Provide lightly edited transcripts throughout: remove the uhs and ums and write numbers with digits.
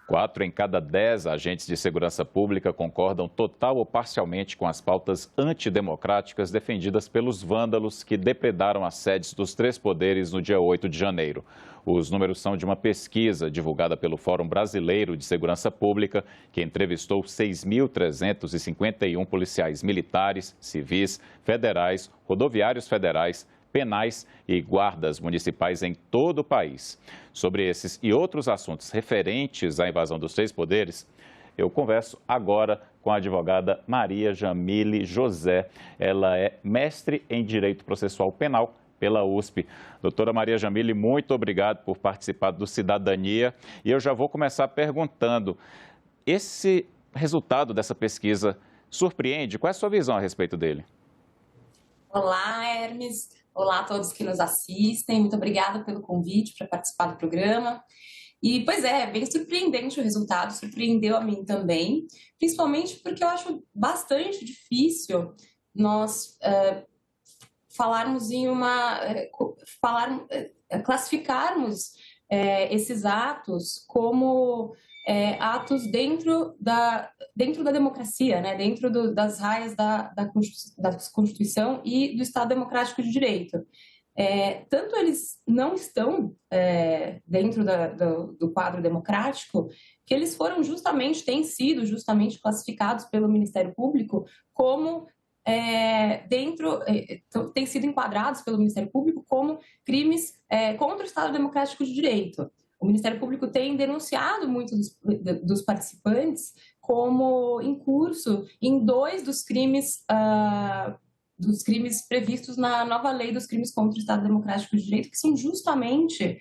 4 em cada 10 agentes de segurança pública concordam total ou parcialmente com as pautas antidemocráticas defendidas pelos vândalos que depredaram as sedes dos três poderes no dia 8 de janeiro. Os números são de uma pesquisa divulgada pelo Fórum Brasileiro de Segurança Pública, que entrevistou 6.351 policiais militares, civis, federais, rodoviários federais, penais e guardas municipais em todo o país. Sobre esses e outros assuntos referentes à invasão dos três poderes, eu converso agora com a advogada Maria Jamile José. Ela é mestre em Direito Processual Penal pela USP. Doutora Maria Jamile, muito obrigado por participar do Cidadania. E eu já vou começar perguntando, esse resultado dessa pesquisa surpreende? Qual é a sua visão a respeito dele? Olá, Hermes. Olá a todos que nos assistem. Muito obrigada pelo convite para participar do programa. E, pois é, bem surpreendente o resultado, surpreendeu a mim também, principalmente porque eu acho bastante difícil nós falarmos em classificarmos esses atos como atos dentro da democracia, né? Dentro das raias da Constituição e do Estado Democrático de Direito. Tanto eles não estão dentro do quadro democrático, que eles têm sido justamente classificados pelo Ministério Público como têm sido enquadrados pelo Ministério Público como crimes contra o Estado Democrático de Direito. O Ministério Público tem denunciado muitos dos participantes como incurso em dois dos crimes previstos na nova lei dos crimes contra o Estado Democrático de Direito, que são justamente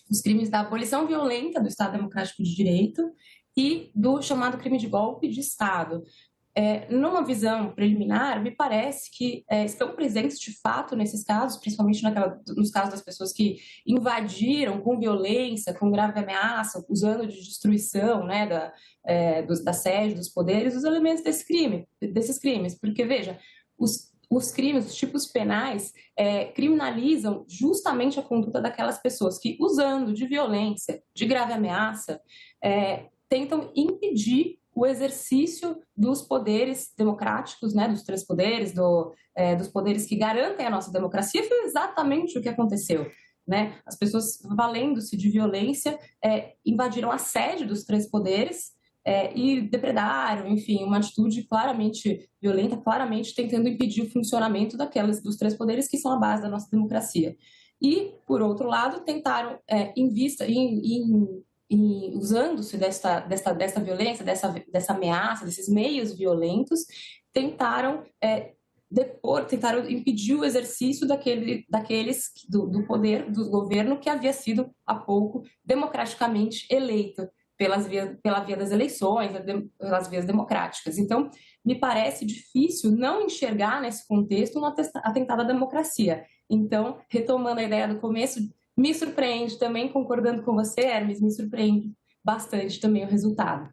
os crimes da abolição violenta do Estado Democrático de Direito e do chamado crime de golpe de Estado. Numa visão preliminar, me parece que estão presentes de fato nesses casos, principalmente nos casos das pessoas que invadiram com violência, com grave ameaça, usando de destruição, né, da sede, dos poderes, os elementos desses crimes. Porque, veja, os crimes, os tipos penais, criminalizam justamente a conduta daquelas pessoas que, usando de violência, de grave ameaça, tentam impedir o exercício dos poderes democráticos, né, dos três poderes, dos poderes que garantem a nossa democracia. Foi exatamente o que aconteceu, né? As pessoas, valendo-se de violência, invadiram a sede dos três poderes e depredaram, enfim, uma atitude claramente violenta, claramente tentando impedir o funcionamento dos três poderes que são a base da nossa democracia. E, por outro lado, tentaram, usando-se dessa violência, dessa ameaça, desses meios violentos, tentaram impedir o exercício do poder do governo que havia sido há pouco democraticamente eleito pela via das eleições, pelas vias democráticas. Então, me parece difícil não enxergar nesse contexto um atentado à democracia. Então, retomando a ideia do começo, me surpreende também, concordando com você, Hermes, me surpreende bastante também o resultado.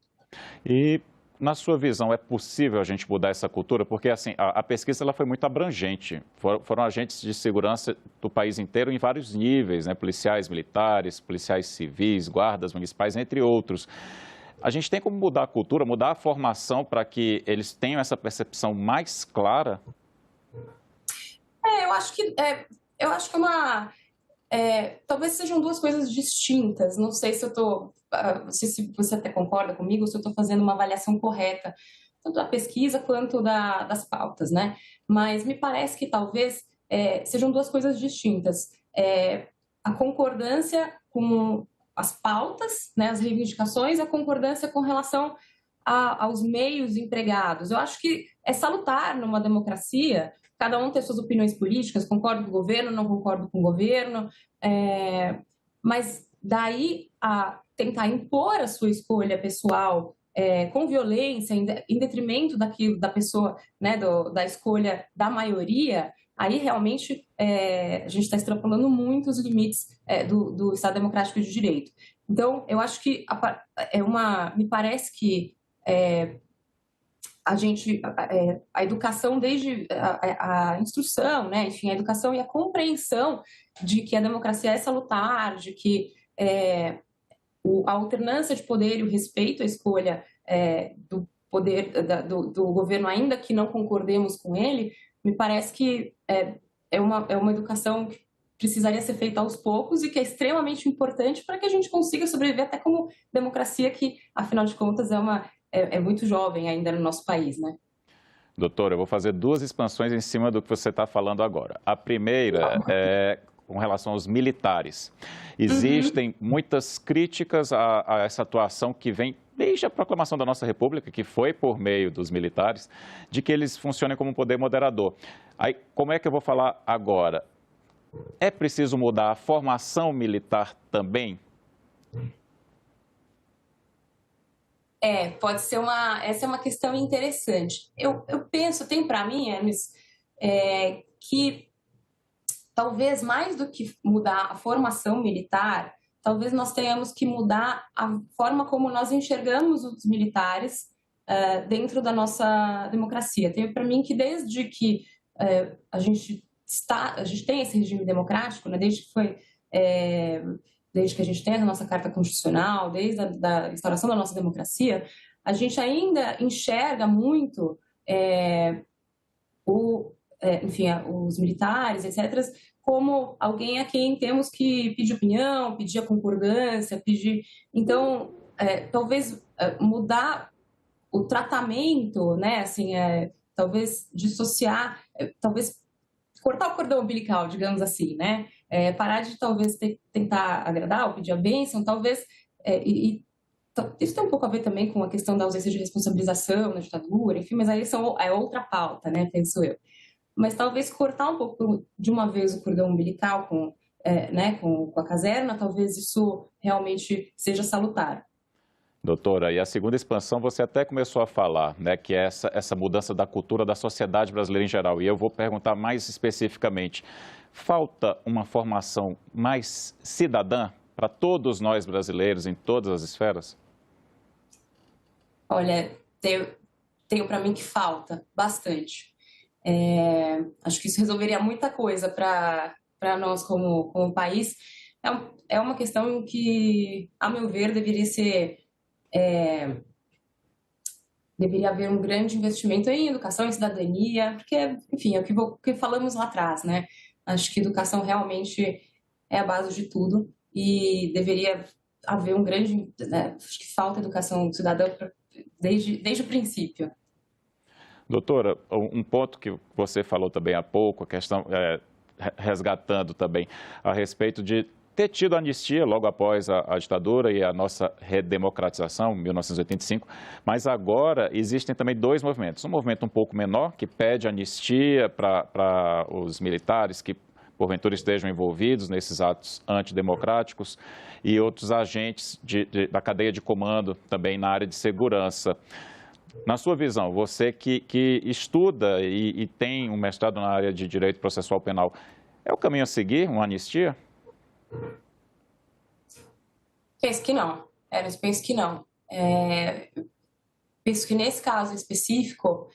E, na sua visão, é possível a gente mudar essa cultura? Porque, assim, a pesquisa ela foi muito abrangente. Foram agentes de segurança do país inteiro em vários níveis, né? Policiais militares, policiais civis, guardas municipais, entre outros. A gente tem como mudar a cultura, mudar a formação para que eles tenham essa percepção mais clara? Eu acho que talvez sejam duas coisas distintas. Não sei se se você até concorda comigo, se eu estou fazendo uma avaliação correta, tanto da pesquisa quanto das pautas, né? Mas me parece que talvez sejam duas coisas distintas. A concordância com as pautas, né, as reivindicações, a concordância com relação aos meios empregados. Eu acho que é salutar numa democracia cada um ter suas opiniões políticas, concordo com o governo, não concordo com o governo, mas daí a tentar impor a sua escolha pessoal com violência, em detrimento da pessoa, né, da escolha da maioria, aí realmente a gente está extrapolando muito os limites do Estado Democrático de Direito. Então, eu acho que me parece que a educação, desde a instrução, né? Enfim, a educação e a compreensão de que a democracia é salutar, de que a alternância de poder e o respeito à escolha do poder do governo, ainda que não concordemos com ele, me parece que é uma educação que precisaria ser feita aos poucos e que é extremamente importante para que a gente consiga sobreviver até como democracia que, afinal de contas, é muito jovem ainda no nosso país, né? Doutora, eu vou fazer duas expansões em cima do que você está falando agora. A primeira é com relação aos militares. Existem muitas críticas a essa atuação que vem desde a proclamação da nossa República, que foi por meio dos militares, de que eles funcionem como um poder moderador. Aí, como é que eu vou falar agora? É preciso mudar a formação militar também? Pode ser essa é uma questão interessante. Eu penso, tem para mim, Hermes, que talvez mais do que mudar a formação militar, talvez nós tenhamos que mudar a forma como nós enxergamos os militares dentro da nossa democracia. Tem para mim que desde que a gente tem esse regime democrático, né, desde que a gente tem a nossa Carta Constitucional, desde a instauração da nossa democracia, a gente ainda enxerga muito os militares, etc., como alguém a quem temos que pedir opinião, pedir a concordância, pedir... Então, talvez mudar o tratamento, né, assim, talvez dissociar, talvez cortar o cordão umbilical, digamos assim, né? Parar de talvez tentar agradar ou pedir a bênção, talvez... isso tem um pouco a ver também com a questão da ausência de responsabilização na ditadura, enfim, mas aí é outra pauta, né, penso eu. Mas talvez cortar um pouco de uma vez o cordão umbilical com a caserna, talvez isso realmente seja salutar. Doutora, e a segunda expansão você até começou a falar, né, que é essa mudança da cultura da sociedade brasileira em geral. E eu vou perguntar mais especificamente, falta uma formação mais cidadã para todos nós brasileiros em todas as esferas? Olha, tenho para mim que falta bastante. Acho que isso resolveria muita coisa para nós como país. É uma questão que, a meu ver, deveria haver um grande investimento em educação e cidadania, porque, enfim, é o que falamos lá atrás, né? Acho que educação realmente é a base de tudo e deveria haver um grande... Né? Acho que falta educação cidadã desde o princípio. Doutora, um ponto que você falou também há pouco, a questão, resgatando também a respeito de ter tido anistia logo após a ditadura e a nossa redemocratização, em 1985, mas agora existem também dois movimentos. Um movimento um pouco menor, que pede anistia para os militares que, porventura, estejam envolvidos nesses atos antidemocráticos, e outros agentes da cadeia de comando também na área de segurança. Na sua visão, você que estuda e tem um mestrado na área de Direito Processual Penal, é o caminho a seguir, uma anistia? Penso que não. Penso que não. Penso que nesse caso específico,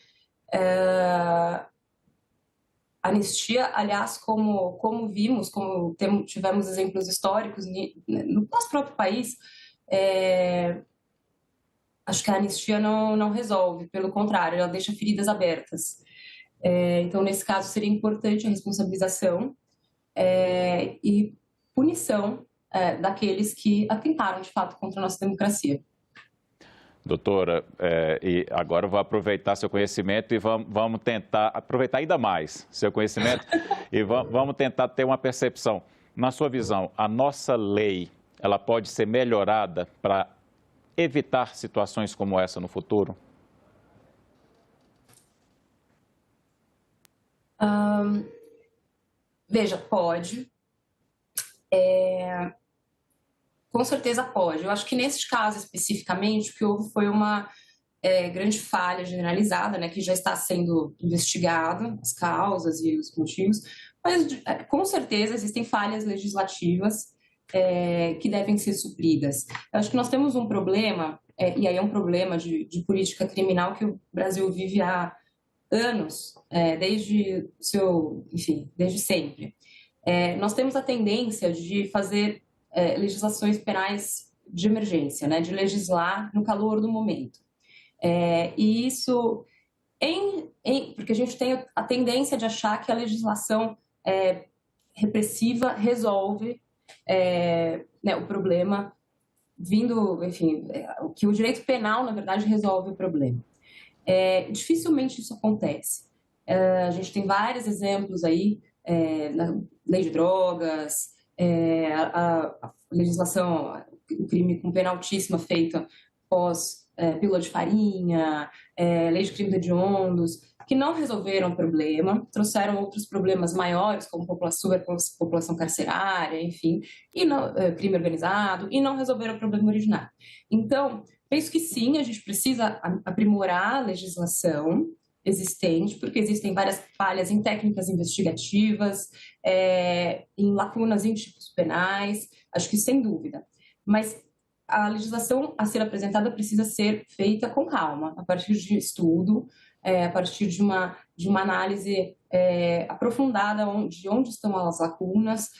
anistia, aliás, como vimos, como tivemos exemplos históricos no nosso próprio país, acho que a anistia não resolve, pelo contrário, ela deixa feridas abertas. Então, nesse caso, seria importante a responsabilização e punição daqueles que atentaram, de fato, contra a nossa democracia. Doutora, e agora eu vou aproveitar seu conhecimento e vamos tentar aproveitar ainda mais seu conhecimento e vamos tentar ter uma percepção. Na sua visão, a nossa lei, ela pode ser melhorada para evitar situações como essa no futuro? Veja, pode. Com certeza pode. Eu acho que nesse caso especificamente, o que houve foi uma grande falha generalizada, né, que já está sendo investigado, as causas e os motivos, mas com certeza existem falhas legislativas que devem ser supridas. Eu acho que nós temos um problema, e aí é um problema de política criminal que o Brasil vive há anos, desde sempre. Nós temos a tendência de fazer legislações penais de emergência, né, de legislar no calor do momento. E isso, porque a gente tem a tendência de achar que a legislação repressiva resolve né, o problema, enfim, que o direito penal, na verdade, resolve o problema. Dificilmente isso acontece. A gente tem vários exemplos aí, na lei de drogas, a legislação, o crime com pena altíssima feita pós pílula de farinha, lei de crimes hediondos, que não resolveram o problema, trouxeram outros problemas maiores, como população carcerária, enfim, e não, crime organizado, e não resolveram o problema originário. Então, penso que sim, a gente precisa aprimorar a legislação existente, porque existem várias falhas em técnicas investigativas, em lacunas em tipos penais, acho que sem dúvida. Mas a legislação a ser apresentada precisa ser feita com calma, a partir de estudo, a partir de uma análise aprofundada de onde estão as lacunas,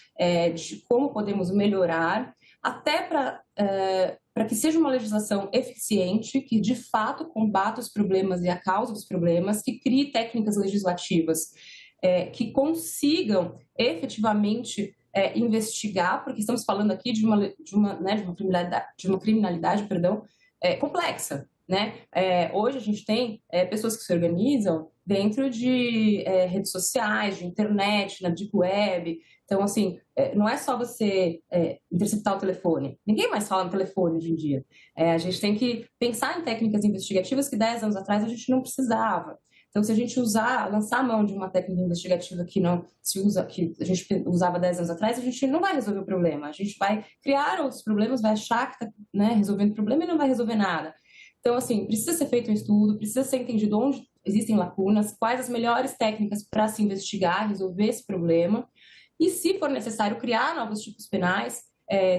de como podemos melhorar, até para que seja uma legislação eficiente, que de fato combata os problemas e a causa dos problemas, que crie técnicas legislativas que consigam efetivamente investigar, porque estamos falando aqui de uma criminalidade, complexa, né? Hoje a gente tem pessoas que se organizam dentro de redes sociais, de internet, na deep web. Então, assim, não é só você interceptar o telefone. Ninguém mais fala no telefone hoje em dia. A gente tem que pensar em técnicas investigativas que 10 anos atrás a gente não precisava. Então, se a gente lançar a mão de uma técnica investigativa que não se usa, que a gente usava 10 anos atrás, a gente não vai resolver o problema. A gente vai criar outros problemas, vai achar que está resolvendo o problema e não vai resolver nada. Então, assim, precisa ser feito um estudo, precisa ser entendido onde existem lacunas, quais as melhores técnicas para se investigar, resolver esse problema. E, se for necessário, criar novos tipos penais,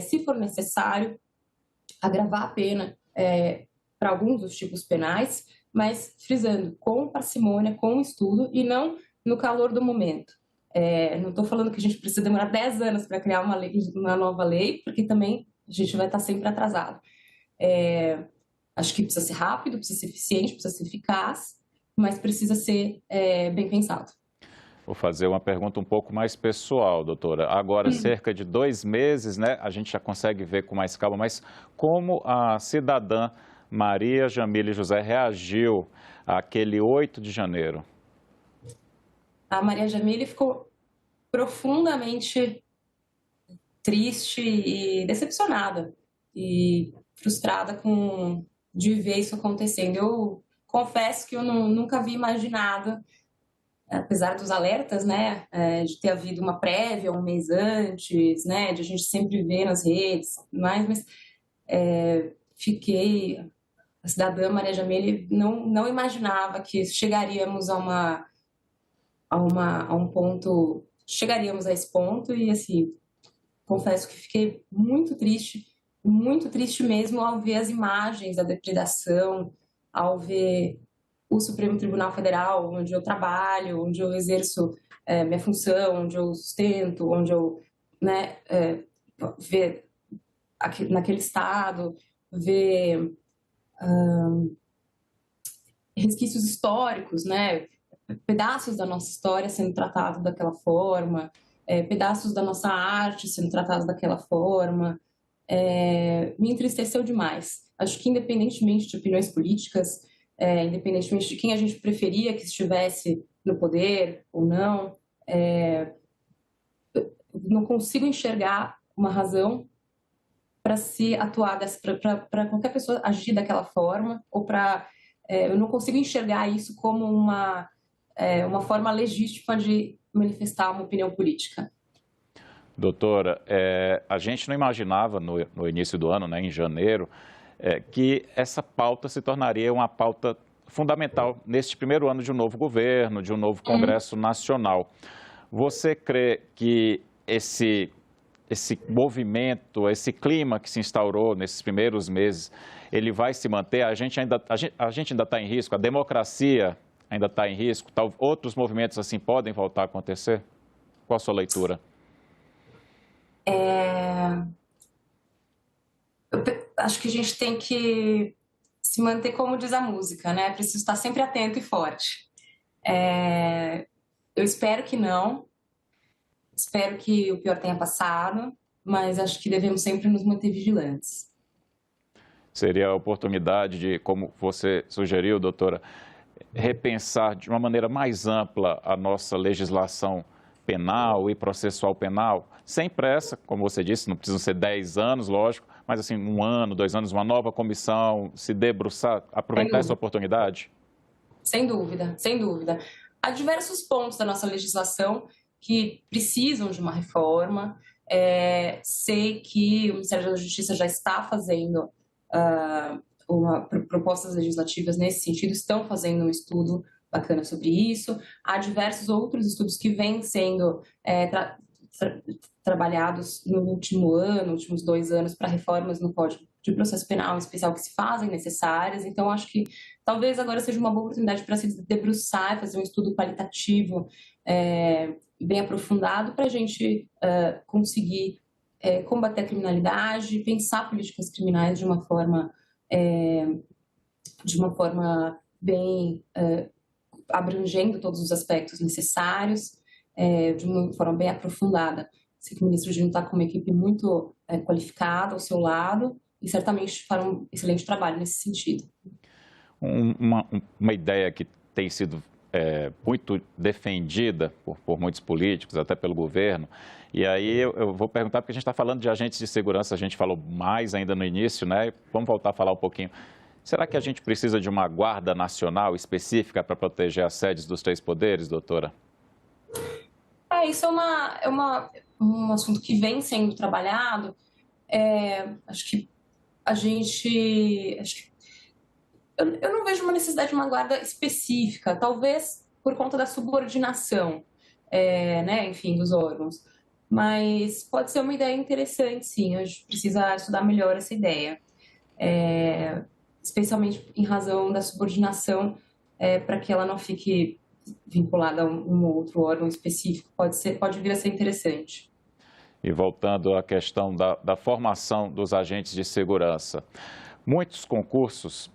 se for necessário, agravar a pena para alguns dos tipos penais, mas frisando, com parcimônia, com estudo e não no calor do momento. Não estou falando que a gente precisa demorar 10 anos para criar uma nova lei, porque também a gente vai estar sempre atrasado. Acho que precisa ser rápido, precisa ser eficiente, precisa ser eficaz, mas precisa ser bem pensado. Vou fazer uma pergunta um pouco mais pessoal, doutora. Agora, cerca de 2 meses, né, a gente já consegue ver com mais calma, mas como a cidadã Maria Jamília José reagiu àquele 8 de janeiro? A Maria Jamília ficou profundamente triste e decepcionada e frustrada de ver isso acontecendo. Eu confesso que eu nunca havia imaginado, apesar dos alertas, né, de ter havido uma prévia um mês antes, né, de a gente sempre ver nas redes, mas a cidadã Maria Jamília não imaginava que chegaríamos a um ponto, chegaríamos a esse ponto e, assim, confesso que fiquei muito triste mesmo ao ver as imagens da depredação, ao ver o Supremo Tribunal Federal, onde eu trabalho, onde eu exerço minha função, onde eu sustento, onde eu, né, ver naquele estado, ver resquícios históricos, né, pedaços da nossa história sendo tratados daquela forma, pedaços da nossa arte sendo tratados daquela forma, me entristeceu demais. Acho que independentemente de opiniões políticas, independentemente de quem a gente preferia que estivesse no poder ou não, não consigo enxergar uma razão para se atuar, para qualquer pessoa agir daquela forma, ou eu não consigo enxergar isso como uma forma legítima de manifestar uma opinião política. Doutora, a gente não imaginava no início do ano, né, em janeiro, que essa pauta se tornaria uma pauta fundamental neste primeiro ano de um novo governo, de um novo Congresso Nacional. Você crê que esse movimento, esse clima que se instaurou nesses primeiros meses, ele vai se manter? A gente ainda está em risco? A democracia ainda está em risco? Outros movimentos assim podem voltar a acontecer? Qual a sua leitura? acho que a gente tem que se manter como diz a música, né? Preciso estar sempre atento e forte. Eu espero que não, espero que o pior tenha passado, mas acho que devemos sempre nos manter vigilantes. Seria a oportunidade de, como você sugeriu, doutora, repensar de uma maneira mais ampla a nossa legislação penal e processual penal, sem pressa, como você disse, não precisam ser 10 anos, lógico, mas assim, 1 ano, 2 anos, uma nova comissão, se debruçar, aproveitar essa oportunidade? Sem dúvida, sem dúvida. Há diversos pontos da nossa legislação que precisam de uma reforma. Sei que o Ministério da Justiça já está fazendo propostas legislativas nesse sentido, estão fazendo um estudo bacana sobre isso. Há diversos outros estudos que vêm sendo trabalhados no último ano, últimos 2 anos, para reformas no Código de Processo Penal, em especial, que se fazem necessárias. Então, acho que talvez agora seja uma boa oportunidade para se debruçar e fazer um estudo qualitativo bem aprofundado para a gente conseguir combater a criminalidade, pensar políticas criminais de uma forma bem abrangendo todos os aspectos necessários, de uma forma bem aprofundada. Sei que o ministro Gino está com uma equipe muito qualificada ao seu lado e certamente fará um excelente trabalho nesse sentido. Uma ideia que tem sido muito defendida por muitos políticos, até pelo governo, e aí eu vou perguntar, porque a gente está falando de agentes de segurança, a gente falou mais ainda no início, né? Vamos voltar a falar um pouquinho. Será que a gente precisa de uma guarda nacional específica para proteger as sedes dos 3 poderes, doutora? Isso é um assunto que vem sendo trabalhado. Acho que eu não vejo uma necessidade de uma guarda específica, talvez por conta da subordinação, né, enfim, dos órgãos. Mas pode ser uma ideia interessante, sim. A gente precisa estudar melhor essa ideia, especialmente em razão da subordinação, para que ela não fique vinculada a um outro órgão específico. Pode vir a ser interessante. E voltando à questão da formação dos agentes de segurança, muitos concursos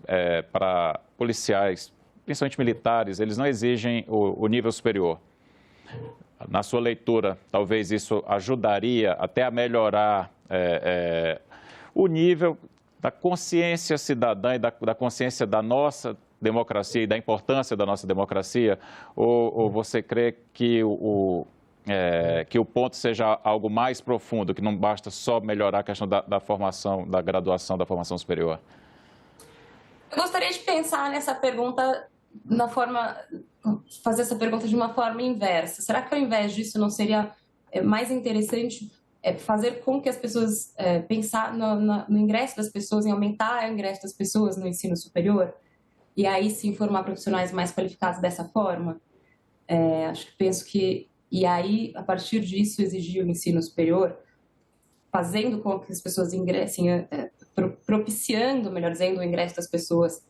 para policiais, principalmente militares, eles não exigem o nível superior. Na sua leitura, talvez isso ajudaria até a melhorar o nível da consciência cidadã e da consciência da nossa democracia e da importância da nossa democracia? Ou você crê que o ponto seja algo mais profundo, que não basta só melhorar a questão da formação, da graduação, da formação superior? Eu gostaria de pensar nessa pergunta fazer essa pergunta de uma forma inversa. Será que ao invés disso não seria mais interessante fazer com que as pessoas pensar no ingresso das pessoas, em aumentar o ingresso das pessoas no ensino superior? E aí sim formar profissionais mais qualificados dessa forma? Penso que, e aí, a partir disso, exigir o ensino superior, fazendo com que as pessoas ingressem, propiciando, melhor dizendo, o ingresso das pessoas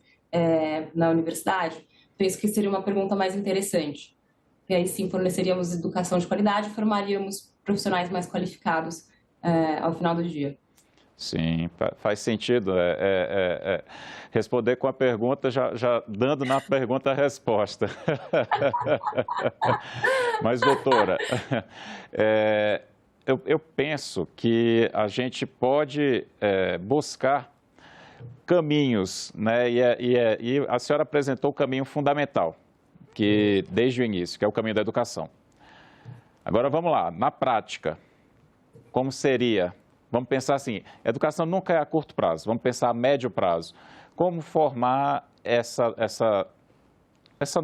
na universidade, penso que seria uma pergunta mais interessante. E aí sim forneceríamos educação de qualidade e formaríamos profissionais mais qualificados ao final do dia. Sim, faz sentido. Responder com a pergunta, já dando na pergunta a resposta. Mas, doutora, eu penso que a gente pode buscar caminhos, né? E a senhora apresentou o caminho fundamental, que desde o início, que é o caminho da educação. Agora, vamos lá, na prática, como seria? Vamos pensar assim, educação nunca é a curto prazo, vamos pensar a médio prazo. Como formar essa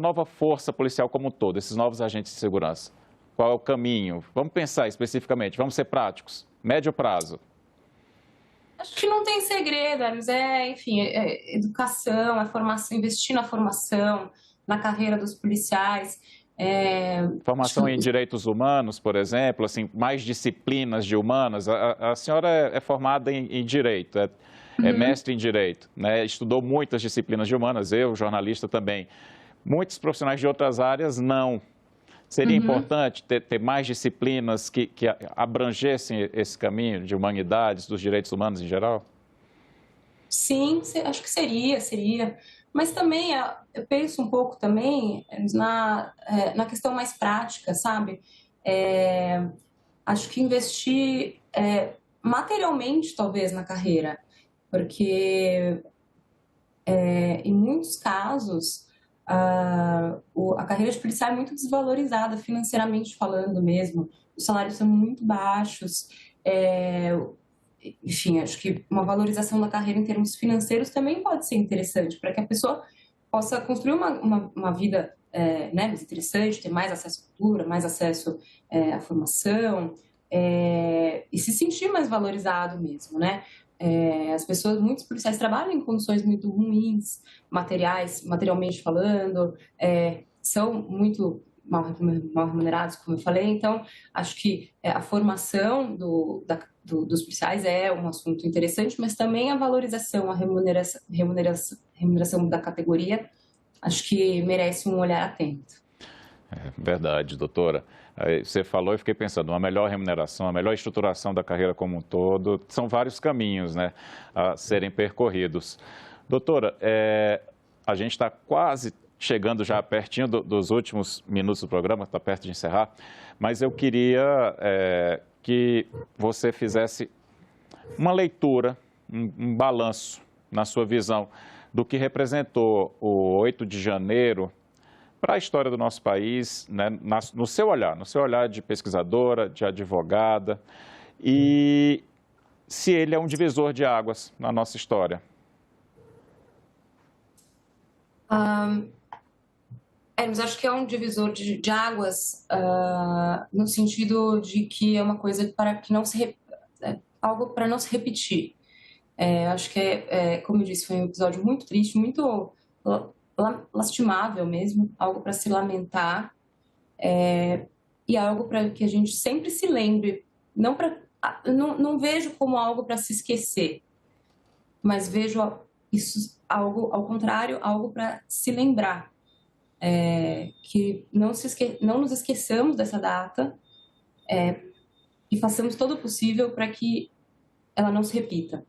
nova força policial como um todo, esses novos agentes de segurança? Qual é o caminho? Vamos pensar especificamente, vamos ser práticos. Médio prazo. Acho que não tem segredo, Hermes. Enfim, educação, formação, investir na formação, na carreira dos policiais. Formação em direitos humanos, por exemplo, assim, mais disciplinas de humanas. A senhora é formada em direito, é mestre em direito, né? Estudou muitas disciplinas de humanas, eu, jornalista também. Muitos profissionais de outras áreas, não. Seria importante ter mais disciplinas que abrangessem esse caminho de humanidades, dos direitos humanos em geral? Sim, acho que seria. Mas também eu penso um pouco também na questão mais prática, sabe? É, acho que investir materialmente, talvez, na carreira, porque em muitos casos a carreira de policial é muito desvalorizada financeiramente falando mesmo. Os salários são muito baixos. É, enfim, acho que uma valorização da carreira em termos financeiros também pode ser interessante para que a pessoa possa construir uma vida né, mais interessante, ter mais acesso à cultura, mais acesso à formação e se sentir mais valorizado mesmo, né? As pessoas, muitos policiais trabalham em condições muito ruins, materialmente falando, são muito mal remunerados, como eu falei. Então, acho que a formação dos policiais é um assunto interessante, mas também a valorização, a remuneração da categoria, acho que merece um olhar atento. Verdade, doutora. Aí você falou e fiquei pensando, uma melhor remuneração, a melhor estruturação da carreira como um todo, são vários caminhos, né, a serem percorridos. Doutora, a gente está quase chegando já pertinho dos últimos minutos do programa, está perto de encerrar, mas eu queria que você fizesse uma leitura, um balanço, na sua visão, do que representou o 8 de janeiro para a história do nosso país, né, no seu olhar de pesquisadora, de advogada, e se ele é um divisor de águas na nossa história. Mas acho que é um divisor de águas no sentido de que é uma coisa para que não se algo para não se repetir. Acho que como eu disse, foi um episódio muito triste, muito lastimável mesmo, algo para se lamentar e algo para que a gente sempre se lembre. Não vejo como algo para se esquecer, mas vejo isso algo ao contrário, algo para se lembrar. Que não nos esqueçamos dessa data e façamos todo o possível para que ela não se repita.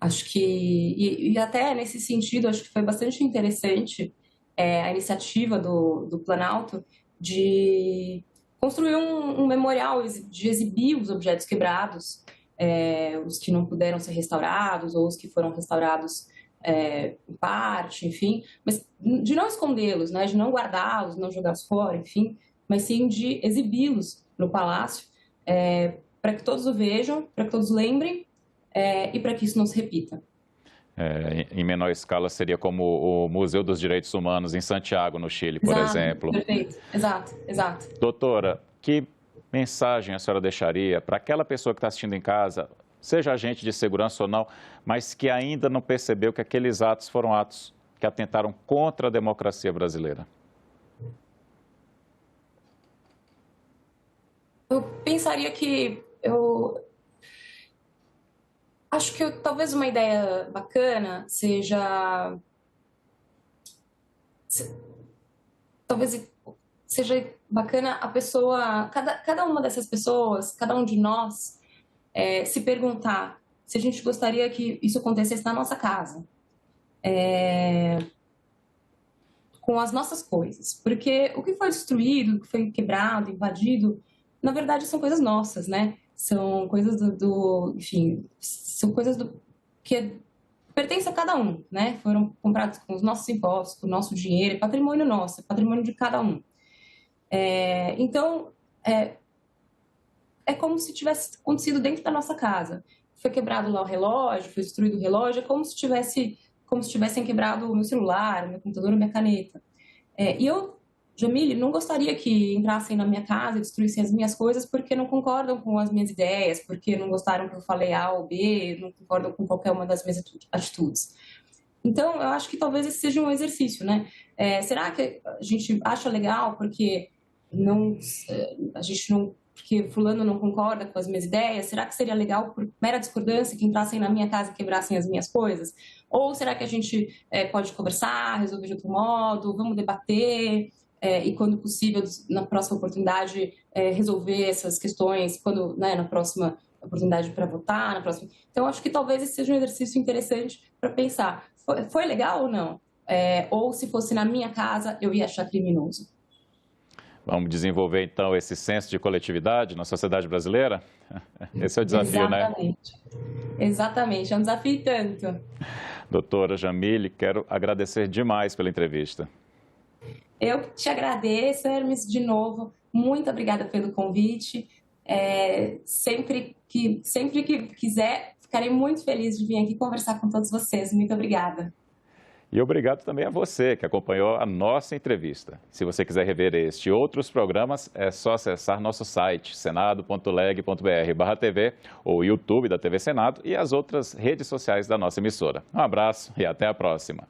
Acho que, e até nesse sentido, acho que foi bastante interessante a iniciativa do Planalto de construir um memorial, de exibir os objetos quebrados, os que não puderam ser restaurados ou os que foram restaurados em parte, enfim, mas de não escondê-los, né, de não guardá-los, não jogá-los fora, enfim, mas sim de exibi-los no Palácio, para que todos o vejam, para que todos lembrem e para que isso não se repita. Em menor escala seria como o Museu dos Direitos Humanos em Santiago, no Chile, por exemplo. Perfeito, exato. Doutora, que mensagem a senhora deixaria para aquela pessoa que está assistindo em casa, seja agente de segurança ou não, mas que ainda não percebeu que aqueles atos foram atos que atentaram contra a democracia brasileira? Eu pensaria que acho que talvez uma ideia bacana talvez seja bacana a pessoa, cada uma dessas pessoas, cada um de nós, se perguntar se a gente gostaria que isso acontecesse na nossa casa, com as nossas coisas. Porque o que foi destruído, o que foi quebrado, invadido, na verdade são coisas nossas, né? São coisas enfim, são coisas que pertencem a cada um, né? Foram comprados com os nossos impostos, com o nosso dinheiro, é patrimônio nosso, é patrimônio de cada um. Então, é como se tivesse acontecido dentro da nossa casa. Foi quebrado lá o relógio, foi destruído o relógio, é como se tivessem quebrado o meu celular, o meu computador, a minha caneta. E eu, Jamile, não gostaria que entrassem na minha casa e destruíssem as minhas coisas porque não concordam com as minhas ideias, porque não gostaram que eu falei A ou B, não concordam com qualquer uma das minhas atitudes. Então, eu acho que talvez esse seja um exercício, né? Será que a gente acha legal porque porque fulano não concorda com as minhas ideias? Será que seria legal, por mera discordância, que entrassem na minha casa e quebrassem as minhas coisas? Ou será que a gente pode conversar, resolver de outro modo, vamos debater e, quando possível, na próxima oportunidade, resolver essas questões, quando, né, na próxima oportunidade para votar na próxima. Então, acho que talvez esse seja um exercício interessante para pensar, foi legal ou não? Ou se fosse na minha casa, eu ia achar criminoso. Vamos desenvolver, então, esse senso de coletividade na sociedade brasileira? Esse é o desafio, Exatamente. né? Exatamente, é um desafio e tanto. Doutora Jamile, quero agradecer demais pela entrevista. Eu te agradeço, Hermes, de novo. Muito obrigada pelo convite. Sempre que quiser, ficarei muito feliz de vir aqui conversar com todos vocês. Muito obrigada. E obrigado também a você que acompanhou a nossa entrevista. Se você quiser rever este e outros programas, é só acessar nosso site, senado.leg.br/TV, ou o YouTube da TV Senado e as outras redes sociais da nossa emissora. Um abraço e até a próxima.